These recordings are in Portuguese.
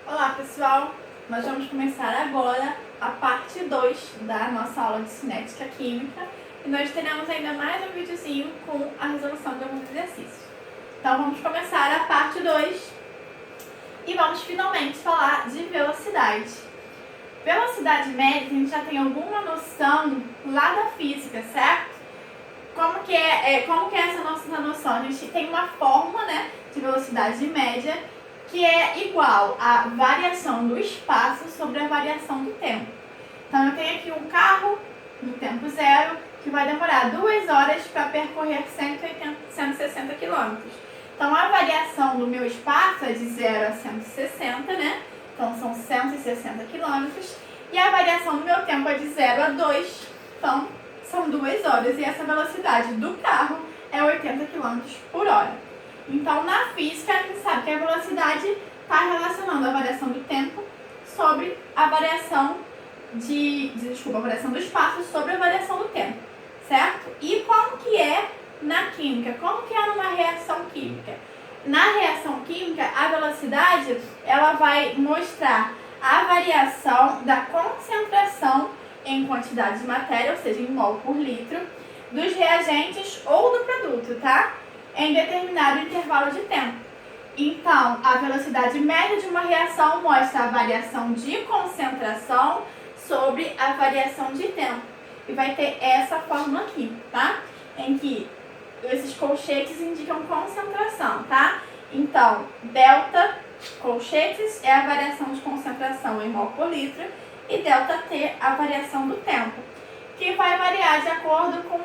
Olá pessoal, nós vamos começar agora a parte 2 da nossa aula de cinética química e nós teremos ainda mais um videozinho com a resolução de alguns exercícios. Então vamos começar a parte 2 e vamos finalmente falar de velocidade. Velocidade média, a gente já tem alguma noção lá da física, certo? Como que é essa nossa noção? A gente tem uma fórmula, né, de velocidade média que é igual à variação do espaço sobre a variação do tempo. Então eu tenho aqui um carro no tempo zero que vai demorar 2 horas para percorrer 160 km. Então a variação do meu espaço é de 0 a 160, né? Então são 160 km. E a variação do meu tempo é de 0 a 2, então são 2 horas. E essa velocidade do carro é 80 km por hora. Então, na física, a gente sabe que a velocidade está relacionando a variação do tempo sobre a variação a variação do espaço sobre a variação do tempo, certo? E como que é na química? Como que é numa reação química? Na reação química, a velocidade, ela vai mostrar a variação da concentração em quantidade de matéria, ou seja, em mol por litro, dos reagentes ou do produto, tá? Em determinado intervalo de tempo. Então, a velocidade média de uma reação mostra a variação de concentração sobre a variação de tempo. E vai ter essa fórmula aqui, tá? Em que esses colchetes indicam concentração, tá? Então, delta colchetes é a variação de concentração em mol por litro e delta T a variação do tempo, que vai variar de acordo com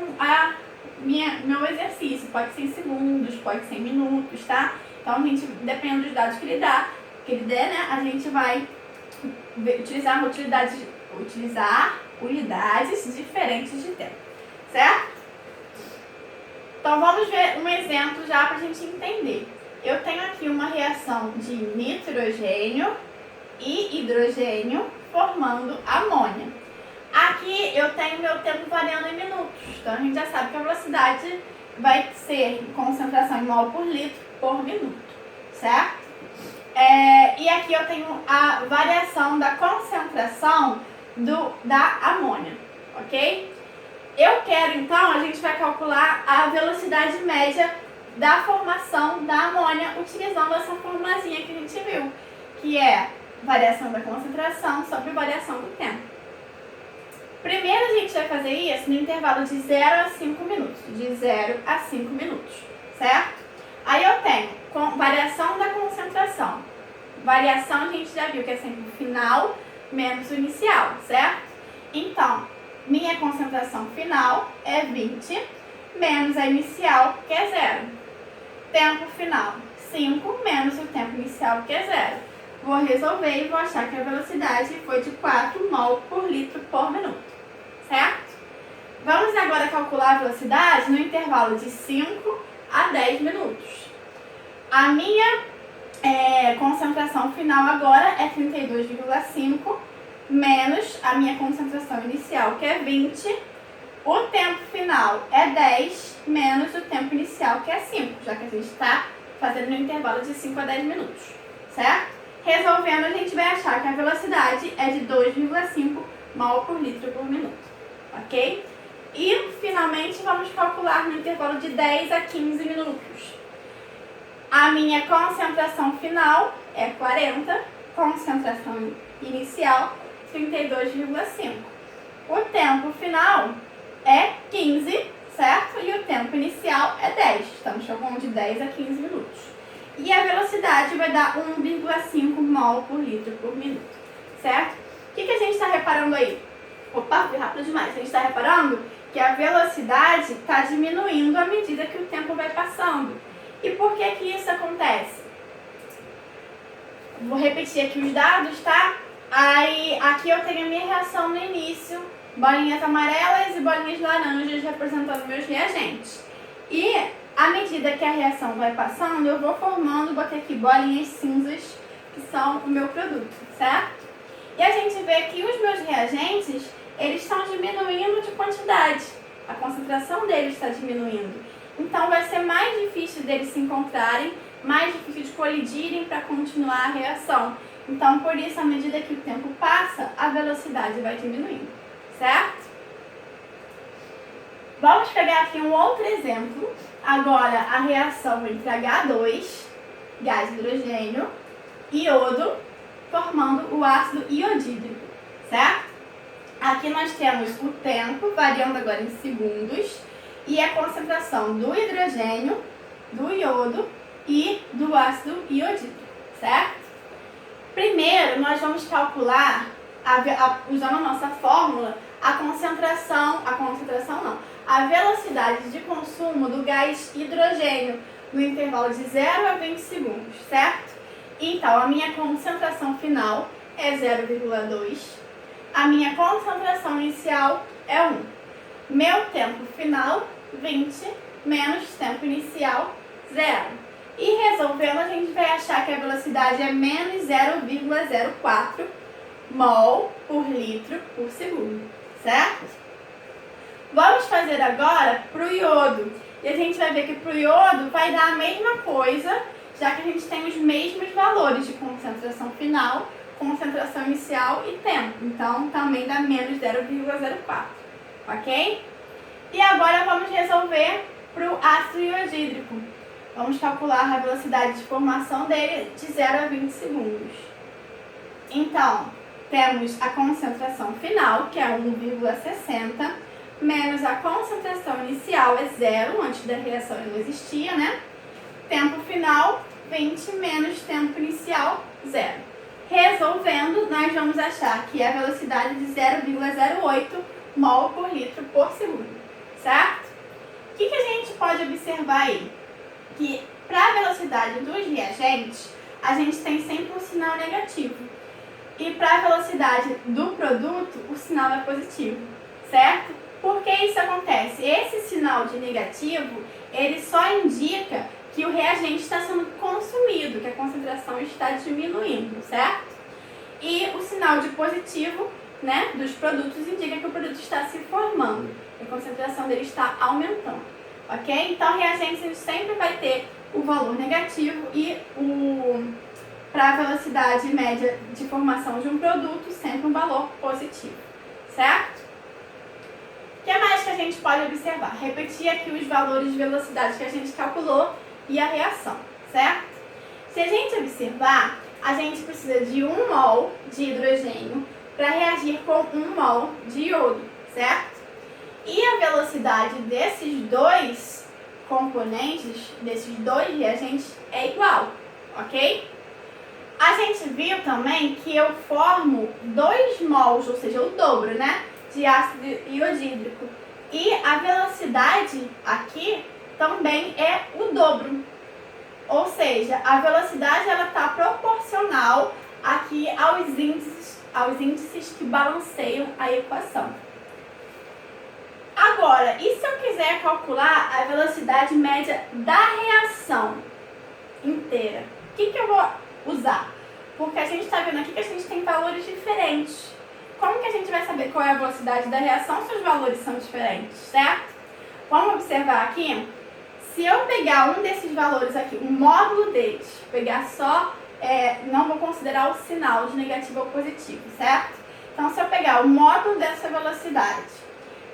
meu exercício, pode ser em segundos, pode ser em minutos, tá? Então, a gente, dependendo dos dados que ele der, né, a gente vai utilizar unidades diferentes de tempo, certo? Então, vamos ver um exemplo já para a gente entender. Eu tenho aqui uma reação de nitrogênio e hidrogênio formando amônia. Aqui eu tenho meu tempo variando em minutos, então a gente já sabe que a velocidade vai ser concentração em mol por litro por minuto, certo? E aqui eu tenho a variação da concentração da amônia, ok? Eu quero então, a gente vai calcular a velocidade média da formação da amônia utilizando essa formulazinha que a gente viu, que é variação da concentração sobre variação do tempo. Primeiro a gente vai fazer isso no intervalo de 0 a 5 minutos. De 0 a 5 minutos, certo? Aí eu tenho variação da concentração. Variação a gente já viu que é sempre o final menos o inicial, certo? Então, minha concentração final é 20 menos a inicial, que é 0. Tempo final, 5 menos o tempo inicial, que é 0. Vou resolver e vou achar que a velocidade foi de 4 mol por litro por minuto. Certo? Vamos agora calcular a velocidade no intervalo de 5 a 10 minutos. A minha concentração final agora é 32,5 menos a minha concentração inicial, que é 20. O tempo final é 10 menos o tempo inicial, que é 5, já que a gente está fazendo no intervalo de 5 a 10 minutos. Certo? Resolvendo, a gente vai achar que a velocidade é de 2,5 mol por litro por minuto. Ok? E, finalmente, vamos calcular no intervalo de 10 a 15 minutos. A minha concentração final é 40, concentração inicial 32,5. O tempo final é 15, certo? E o tempo inicial é 10. Estamos chamando de 10 a 15 minutos. E a velocidade vai dar 1,5 mol por litro por minuto, certo? O que a gente está reparando aí? Opa, fui rápido demais. A gente está reparando que a velocidade está diminuindo à medida que o tempo vai passando. E por que isso acontece? Vou repetir aqui os dados, tá? Aí, aqui eu tenho a minha reação no início, bolinhas amarelas e bolinhas laranjas representando meus reagentes. E à medida que a reação vai passando, eu vou formando, botei aqui bolinhas cinzas, que são o meu produto, certo? E a gente vê que os meus reagentes, eles estão diminuindo de quantidade. A concentração deles está diminuindo. Então, vai ser mais difícil deles se encontrarem mais difícil de colidirem para continuar a reação. Então, por isso, à medida que o tempo passa, a velocidade vai diminuindo, certo? Vamos pegar aqui um outro exemplo. Agora, a reação entre H2, gás hidrogênio, e iodo, formando o ácido iodídrico, certo? Aqui nós temos o tempo, variando agora em segundos, e a concentração do hidrogênio, do iodo e do ácido iodídrico, certo? Primeiro, nós vamos calcular, usando a nossa fórmula, a velocidade de consumo do gás hidrogênio no intervalo de 0 a 20 segundos, certo? Então, a minha concentração final é 0,2, a minha concentração inicial é 1. Meu tempo final, 20, menos tempo inicial, 0. E resolvendo, a gente vai achar que a velocidade é menos 0,04 mol por litro por segundo, certo? Vamos fazer agora para o iodo. E a gente vai ver que para o iodo vai dar a mesma coisa, já que a gente tem os mesmos valores de concentração final, concentração inicial e tempo. Então, também dá menos 0,04, ok? E agora vamos resolver para o ácido iodídrico. Vamos calcular a velocidade de formação dele de 0 a 20 segundos. Então, temos a concentração final, que é 1,60, menos a concentração inicial, é 0, antes da reação ele não existia, né? Tempo final, 20, menos tempo inicial, 0. Resolvendo, nós vamos achar que é a velocidade de 0,08 mol por litro por segundo, certo? O que a gente pode observar aí? Que para a velocidade dos reagentes, a gente tem sempre um sinal negativo. E para a velocidade do produto, o sinal é positivo, certo? Por que isso acontece? Esse sinal de negativo, ele só indica que o reagente está sendo consumido, que a concentração está diminuindo, certo? E o sinal de positivo, né, dos produtos indica que o produto está se formando, a concentração dele está aumentando, ok? Então, reagentes a gente sempre vai ter o valor negativo e para a velocidade média de formação de um produto, sempre um valor positivo, certo? O que mais que a gente pode observar? Repetir aqui os valores de velocidade que a gente calculou e a reação, certo? Se a gente observar, a gente precisa de 1 mol de hidrogênio para reagir com 1 mol de iodo, certo? E a velocidade desses dois componentes, desses dois reagentes, é igual, ok? A gente viu também que eu formo 2 mols, ou seja, o dobro, né, de ácido iodídrico. E a velocidade aqui também é o dobro. Ou seja, a velocidade ela está proporcional aqui aos índices que balanceiam a equação. Agora, e se eu quiser calcular a velocidade média da reação inteira? O que eu vou usar? Porque a gente está vendo aqui que a gente tem valores diferentes. Como que a gente vai saber qual é a velocidade da reação se os valores são diferentes, certo? Vamos observar aqui. Se eu pegar um desses valores aqui, o módulo deles, pegar só, não vou considerar o sinal de negativo ou positivo, certo? Então, se eu pegar o módulo dessa velocidade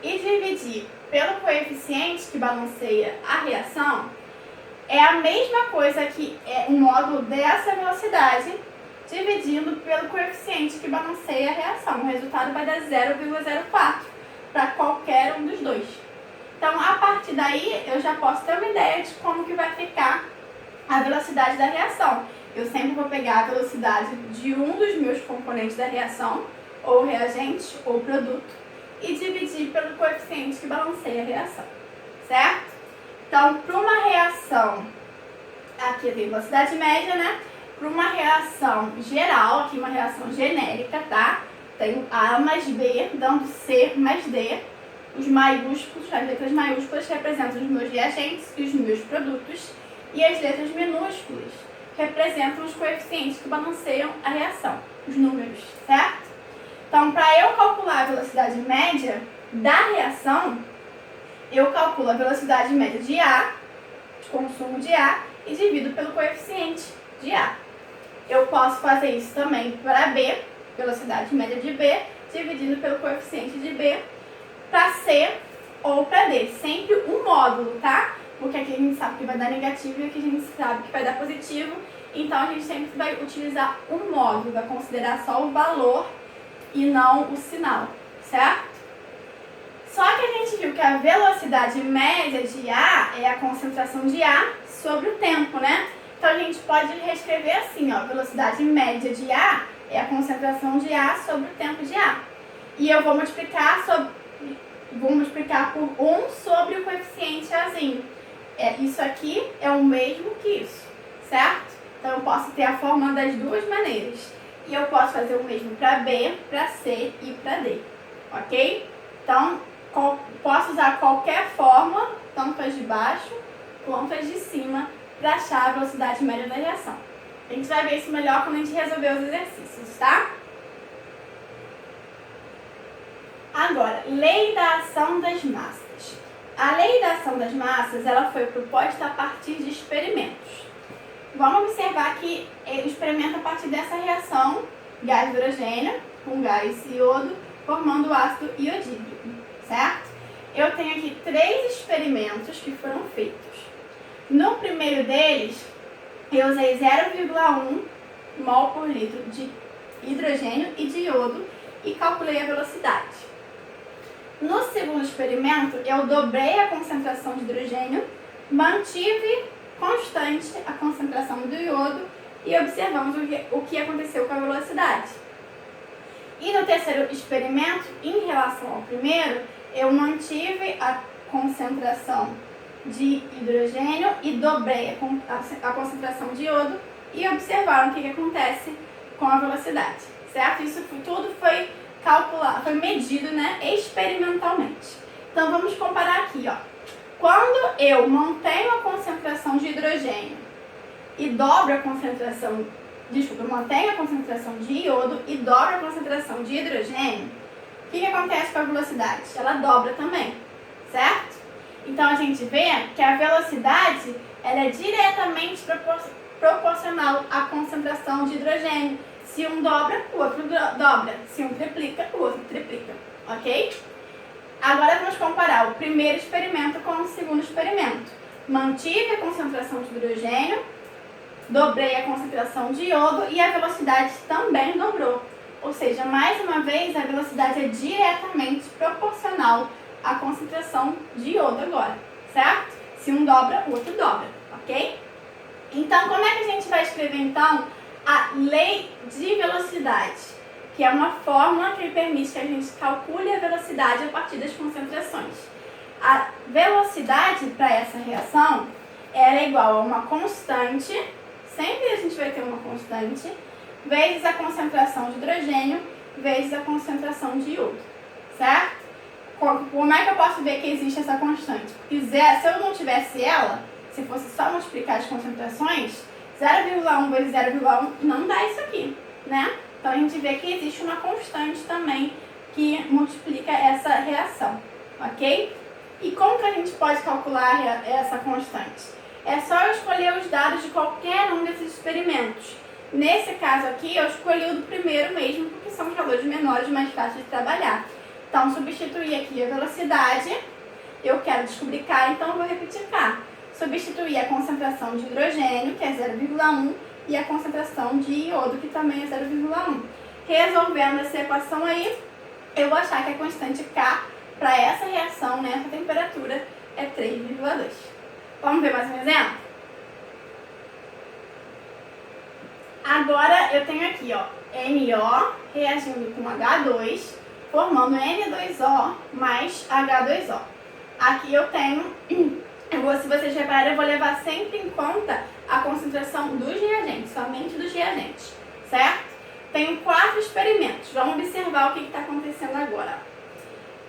e dividir pelo coeficiente que balanceia a reação, é a mesma coisa que o módulo dessa velocidade dividindo pelo coeficiente que balanceia a reação. O resultado vai dar 0,04 para qualquer um dos dois. Então, a partir daí, eu já posso ter uma ideia de como que vai ficar a velocidade da reação. Eu sempre vou pegar a velocidade de um dos meus componentes da reação, ou reagente, ou produto, e dividir pelo coeficiente que balanceia a reação, certo? Então, para uma reação, aqui tem velocidade média, né? Para uma reação geral, aqui uma reação genérica, tá? Tem A mais B, dando C mais D. Os maiúsculos, as letras maiúsculas representam os meus reagentes e os meus produtos. E as letras minúsculas representam os coeficientes que balanceiam a reação, os números, certo? Então, para eu calcular a velocidade média da reação, eu calculo a velocidade média de A, de consumo de A, e divido pelo coeficiente de A. Eu posso fazer isso também para B, velocidade média de B, dividindo pelo coeficiente de B, para C ou para D. Sempre um módulo, tá? Porque aqui a gente sabe que vai dar negativo e aqui a gente sabe que vai dar positivo. Então, a gente sempre vai utilizar um módulo, vai considerar só o valor e não o sinal, certo? Só que a gente viu que a velocidade média de A é a concentração de A sobre o tempo, né? Então, a gente pode reescrever assim, ó, velocidade média de A é a concentração de A sobre o tempo de A. E eu vou multiplicar por 1 sobre o coeficiente Azinho. Isso aqui é o mesmo que isso, certo? Então, eu posso ter a fórmula das duas maneiras. E eu posso fazer o mesmo para B, para C e para D, ok? Então, posso usar qualquer fórmula, tanto as de baixo quanto as de cima, para achar a velocidade média da reação. A gente vai ver isso melhor quando a gente resolver os exercícios, tá? Agora, lei da ação das massas. A lei da ação das massas, ela foi proposta a partir de experimentos. Vamos observar que ele experimenta a partir dessa reação gás hidrogênio com gás iodo, formando o ácido iodídrico, certo? Eu tenho aqui 3 experimentos que foram feitos. No primeiro deles, eu usei 0,1 mol por litro de hidrogênio e de iodo e calculei a velocidade. No segundo experimento, eu dobrei a concentração de hidrogênio, mantive constante a concentração do iodo e observamos o que aconteceu com a velocidade. E no terceiro experimento, em relação ao primeiro, eu mantive a concentração de hidrogênio e dobrei a concentração de iodo e observaram o que acontece com a velocidade, certo? Isso tudo foi calculado, foi medido, né, experimentalmente. Então vamos comparar aqui, ó. Quando eu mantenho a concentração de hidrogênio e dobro a concentração, mantenho a concentração de iodo e dobro a concentração de hidrogênio, o que acontece com a velocidade? Ela dobra também, certo? Então a gente vê que a velocidade ela é diretamente proporcional à concentração de hidrogênio. Se um dobra, o outro dobra. Se um triplica, o outro triplica, ok? Agora vamos comparar o primeiro experimento com o segundo experimento. Mantive a concentração de hidrogênio, dobrei a concentração de iodo e a velocidade também dobrou. Ou seja, mais uma vez, a velocidade é diretamente proporcional à concentração de iodo agora, certo? Se um dobra, o outro dobra, ok? Então, como é que a gente vai escrever, então, a lei de velocidade? Que é uma fórmula que permite que a gente calcule a velocidade a partir das concentrações. A velocidade para essa reação ela é igual a uma constante, sempre a gente vai ter uma constante, vezes a concentração de hidrogênio, vezes a concentração de iodo, certo? Como é que eu posso ver que existe essa constante? Porque se eu não tivesse ela, se fosse só multiplicar as concentrações, 0,1 vezes 0,1 não dá isso aqui, né? Então, a gente vê que existe uma constante também que multiplica essa reação, ok? E como que a gente pode calcular essa constante? É só eu escolher os dados de qualquer um desses experimentos. Nesse caso aqui, eu escolhi o do primeiro mesmo, porque são os valores menores, mais fáceis de trabalhar. Então, substituir aqui a velocidade, eu quero descobrir K, então eu vou repetir K. Substituir a concentração de hidrogênio, que é 0,1, e a concentração de iodo, que também é 0,1. Resolvendo essa equação aí, eu vou achar que a constante K para essa reação, nessa temperatura, é 3,2. Vamos ver mais um exemplo? Agora eu tenho aqui, ó, NO reagindo com H2, formando N2O mais H2O. Aqui eu tenho, se vocês repararem, eu vou levar sempre em conta a concentração dos reagentes, somente dos reagentes, certo? Tenho 4 experimentos. Vamos observar o que está acontecendo agora.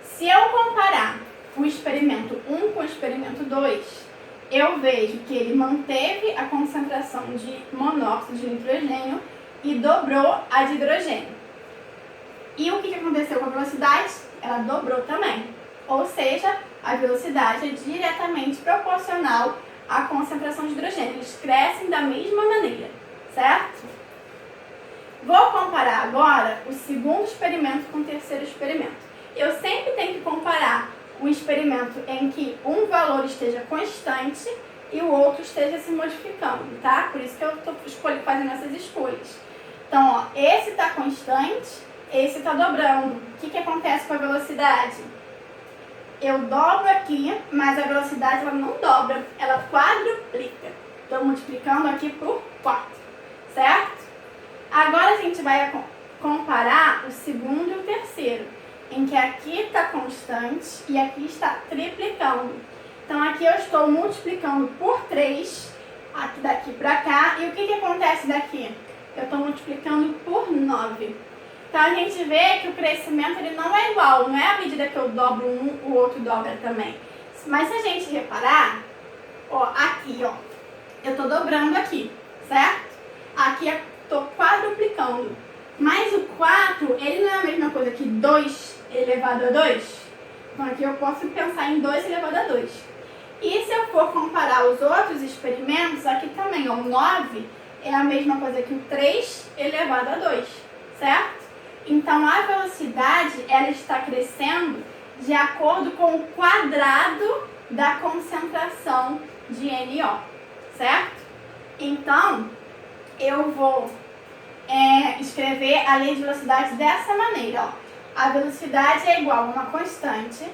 Se eu comparar o experimento 1 com o experimento 2, eu vejo que ele manteve a concentração de monóxido de nitrogênio e dobrou a de hidrogênio. E o que aconteceu com a velocidade? Ela dobrou também. Ou seja, a velocidade é diretamente proporcional a concentração de hidrogênio. Eles crescem da mesma maneira, certo? Vou comparar agora o segundo experimento com o terceiro experimento. Eu sempre tenho que comparar um experimento em que um valor esteja constante e o outro esteja se modificando, tá? Por isso que eu estou fazendo essas escolhas. Então, ó, esse está constante, esse está dobrando. O que acontece com a velocidade? Eu dobro aqui, mas a velocidade ela não dobra, ela quadruplica. Estou multiplicando aqui por 4, certo? Agora a gente vai comparar o segundo e o terceiro, em que aqui está constante e aqui está triplicando. Então aqui eu estou multiplicando por 3, aqui daqui para cá, e o que acontece daqui? Eu estou multiplicando por 9. Então a gente vê que o crescimento ele não é igual, não é à medida que eu dobro um, o outro dobra também. Mas se a gente reparar, ó, aqui, ó, eu estou dobrando aqui, certo? Aqui eu estou quadruplicando. Mas o 4, ele não é a mesma coisa que 2 elevado a 2? Então aqui eu posso pensar em 2 elevado a 2. E se eu for comparar os outros experimentos, aqui também, ó, o 9 é a mesma coisa que o 3 elevado a 2, certo? Então a velocidade ela está crescendo de acordo com o quadrado da concentração de NO, certo? Então eu vou escrever a lei de velocidade dessa maneira, ó. A velocidade é igual a uma constante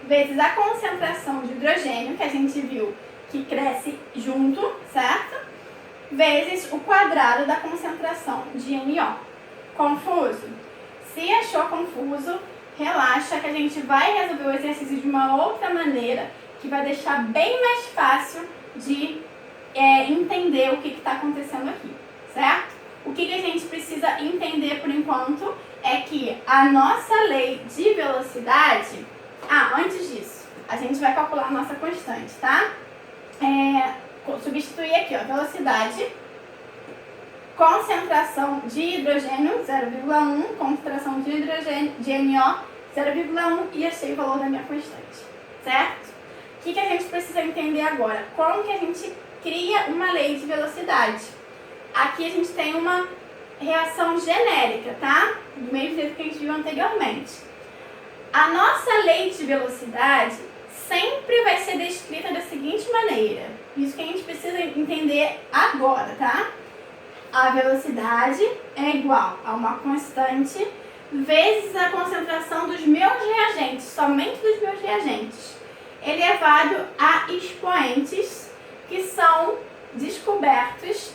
vezes a concentração de hidrogênio, que a gente viu que cresce junto, certo? Vezes o quadrado da concentração de NO. Confuso? Se achou confuso, relaxa que a gente vai resolver o exercício de uma outra maneira que vai deixar bem mais fácil de entender o que está acontecendo aqui, certo? O que a gente precisa entender por enquanto é que a nossa lei de velocidade... antes disso, a gente vai calcular a nossa constante, tá? Substituir aqui, ó, velocidade, concentração de hidrogênio 0,1, concentração de hidrogênio de NO 0,1 e achei o valor da minha constante, certo? O que a gente precisa entender agora? Como que a gente cria uma lei de velocidade? Aqui a gente tem uma reação genérica, tá? Do mesmo jeito que a gente viu anteriormente. A nossa lei de velocidade sempre vai ser descrita da seguinte maneira. Isso que a gente precisa entender agora, tá? A velocidade é igual a uma constante vezes a concentração dos meus reagentes, somente dos meus reagentes, elevado a expoentes que são descobertos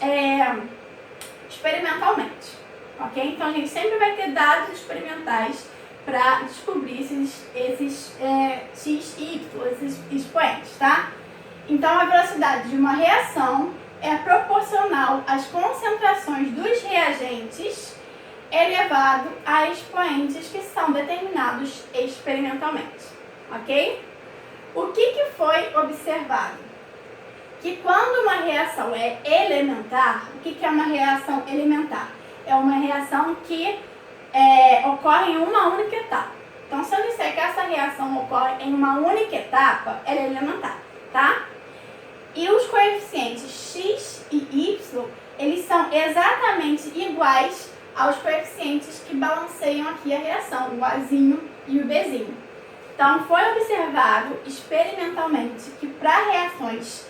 experimentalmente, ok? Então a gente sempre vai ter dados experimentais para descobrir esses x e y, esses expoentes, tá? Então a velocidade de uma reação é proporcional às concentrações dos reagentes elevado a expoentes que são determinados experimentalmente, ok? O que foi observado? Que quando uma reação é elementar, o que é uma reação elementar? É uma reação que ocorre em uma única etapa. Então, se eu disser que essa reação ocorre em uma única etapa, ela é elementar, tá? E os coeficientes x e y, eles são exatamente iguais aos coeficientes que balanceiam aqui a reação, o Azinho e o Bzinho. Então, foi observado experimentalmente que para reações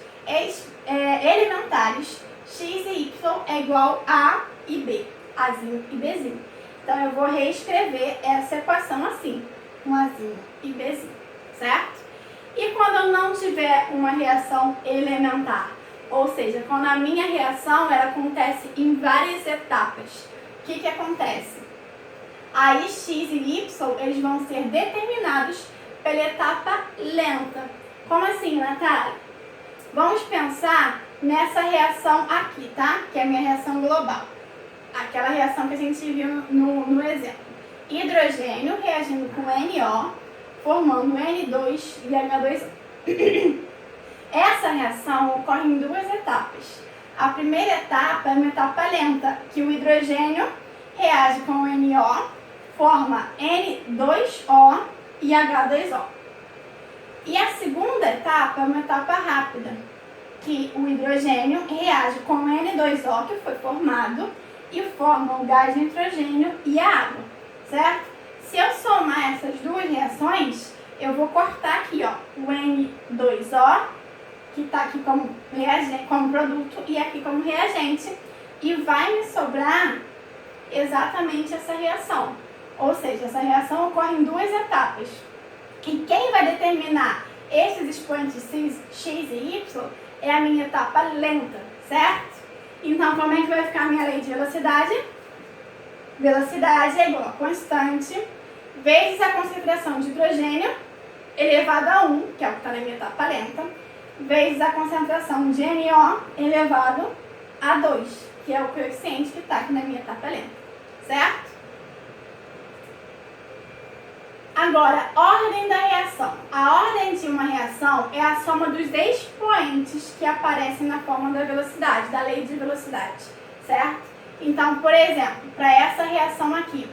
elementares, x e y é igual a A e B, Azinho e Bzinho. Então, eu vou reescrever essa equação assim, com Azinho e Bzinho, certo? E quando eu não tiver uma reação elementar, ou seja, quando a minha reação ela acontece em várias etapas, o que acontece? Aí x e y eles vão ser determinados pela etapa lenta. Como assim, Natália? Vamos pensar nessa reação aqui, tá? Que é a minha reação global. Aquela reação que a gente viu no exemplo. Hidrogênio reagindo com NO, formando N2 e H2O. Essa reação ocorre em duas etapas. A primeira etapa é uma etapa lenta, que o hidrogênio reage com o NO, forma N2O e H2O. E a segunda etapa é uma etapa rápida, que o hidrogênio reage com o N2O que foi formado e forma o gás nitrogênio e a água, certo? Se eu somar essas duas reações, eu vou cortar aqui, ó, o N2O, que está aqui como reagente, como produto, e aqui como reagente, e vai me sobrar exatamente essa reação. Ou seja, essa reação ocorre em duas etapas. E quem vai determinar esses expoentes X e Y é a minha etapa lenta, certo? Então, como é que vai ficar a minha lei de velocidade? Velocidade é igual a constante vezes a concentração de hidrogênio elevado a 1, que é o que está na minha etapa lenta, vezes a concentração de NO elevado a 2, que é o coeficiente que está aqui na minha etapa lenta, certo? Agora, ordem da reação. A ordem de uma reação é a soma dos expoentes que aparecem na fórmula da velocidade, da lei de velocidade, certo? Então, por exemplo, para essa reação aqui,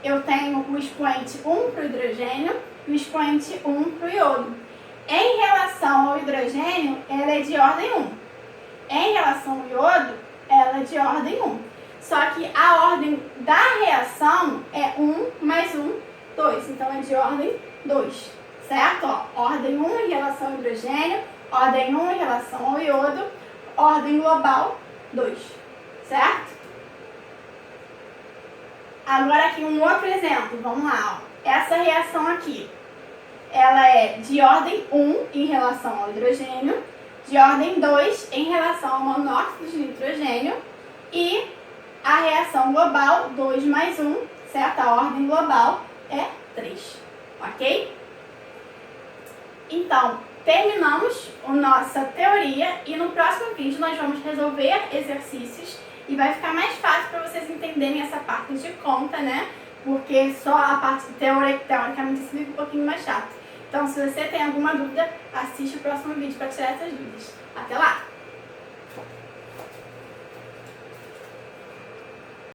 eu tenho o expoente 1 para o hidrogênio e o expoente 1 para o iodo. Em relação ao hidrogênio, ela é de ordem 1. Em relação ao iodo, ela é de ordem 1. Só que a ordem da reação é 1 mais 1, 2. Então, é de ordem 2, certo? Ó, ordem 1 em relação ao hidrogênio, ordem 1 em relação ao iodo, ordem global 2, certo? Agora aqui um outro exemplo, vamos lá, ó. Essa reação aqui, ela é de ordem 1 em relação ao hidrogênio, de ordem 2 em relação ao monóxido de nitrogênio e a reação global 2 mais 1, certo? A ordem global é 3, ok? Então, terminamos a nossa teoria e no próximo vídeo nós vamos resolver exercícios e vai ficar mais fácil para vocês entenderem essa parte de conta, né? Porque só a parte teoricamente isso fica um pouquinho mais chato. Então, se você tem alguma dúvida, assiste o próximo vídeo para tirar essas dúvidas. Até lá!